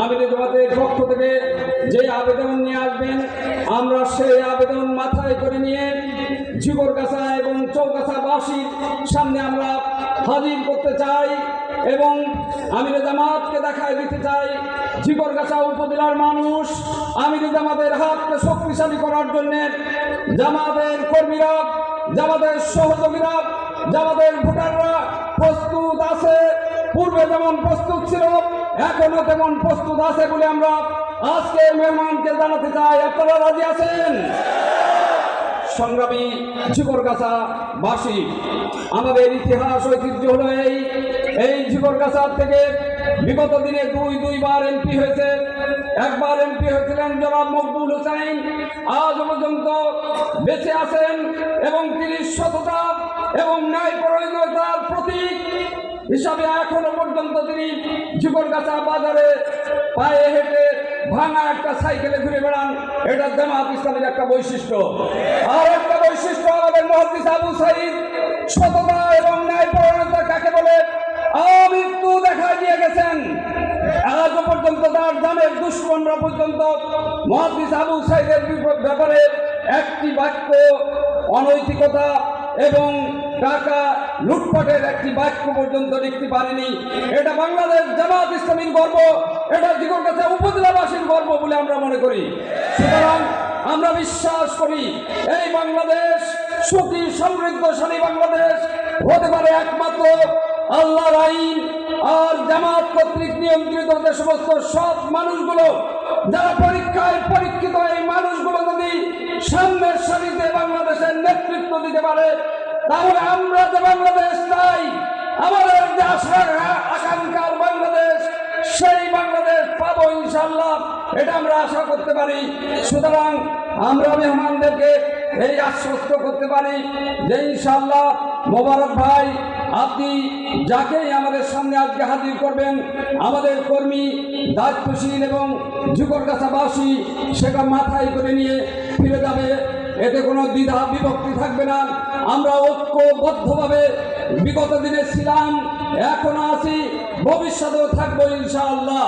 আমিরে জামাতের পক্ষ থেকে যে আবেদন নিয়ে আসবেন, আমরা সেই আবেদন মাথায় করে নিয়ে ঝিকরগাছা এবং চৌগাছাবাসীর সামনে আমরা হাজির করতে চাই এবং আমিরে জামাতকে দেখায় দিতে চাই ঝিকরগাছা উপজেলার মানুষ আমিরে জামাতের হাতকে শক্তিশালী করার জন্য জামাতের কর্মীরা, জামাতের সহযোগীরা, জামাতের ভোটাররা প্রস্তুত আছে। পূর্বে যেমন প্রস্তুত ছিল এখনো তেমন প্রস্তুত আছে বলে আমরা আজকে মেহমানকে জানাতে চাই। আপনারা রাজি আছেন? সংগ্রামী ঝিকরগাছাবাসী, আমাদের ইতিহাস ঐতিহ্য হলো এই ঝিকরগাছা থেকে বিগত দিনে দুইবার এমপি হয়েছে। একবার এমপি হয়েছিলেন জনাব মকবুল হোসেন, আজ পর্যন্ত বেঁচে আছেন এবং তিনি সততা এবং ন্যায় পরায়ণতার প্রতীক হিসাবে এখনো পর্যন্ত তিনি ঝিকরগাছা বাজারে পায়ে হেঁটে ভাঙা একটা সাইকেলে ঘুরে বেড়ান। এটা জামাত ইসলামের একটা বৈশিষ্ট্য। আর একটা বৈশিষ্ট্য আমাদের মুহাদ্দিস আবু সাঈদ, সততা এবং ন্যায় পরায়ণতা কাকে বলে আমৃত্যু দেখা দিয়ে গেছেন। আজ পর্যন্ত তার জানের দুশ্মনরা পর্যন্ত মুহাদ্দিস আবু সাঈদের ব্যাপারে একটি বাক্য অনৈতিকতা এবং টাকা লুটপাটের একটি বাক্য পর্যন্ত লিখতে পারেনি। এটা বাংলাদেশ জামাত ইসলামীর গর্ব, এটা ঝিকরগাছা উপজেলাবাসীর গর্ব বলে আমরা মনে করি। সুতরাং আমরা বিশ্বাস করি এই বাংলাদেশ সুখী সমৃদ্ধশালী বাংলাদেশ হতে পারে একমাত্র আল্লাহর আইন আর জামাত কর্তৃক নিয়ন্ত্রিত যে সমস্ত সৎ মানুষগুলো যারা পরীক্ষায় পরীক্ষিত, এই মানুষগুলো যদি সামনের সারিতে বাংলাদেশের নেতৃত্ব দিতে পারে, তাহলে আমরা যে বাংলাদেশ চাই, আমাদের যে আশার আকাঙ্ক্ষার বাংলাদেশ, সেই বাংলাদেশ পাবো ইনশাআল্লাহ, এটা আমরা আশা করতে পারি। সুতরাং আমরা মেহমানদেরকে এই আশ্বস্ত করতে পারি যে ইনশাআল্লাহ মোবারক ভাই, আপনি যাকেই আমাদের সামনে আজকে হাজির করবেন, আমাদের কর্মী, দায়িত্বশীল এবং ঝিকরগাছাবাসী সেটা মাথায় করে নিয়ে ফিরে যাবে। এতে কোনো দ্বিধা বিভক্তি থাকবে না। আমরা ঐক্যবদ্ধভাবে বিগত দিনে ছিলাম, এখনো আছি, ভবিষ্যতেও থাকবো ইনশাআল্লাহ।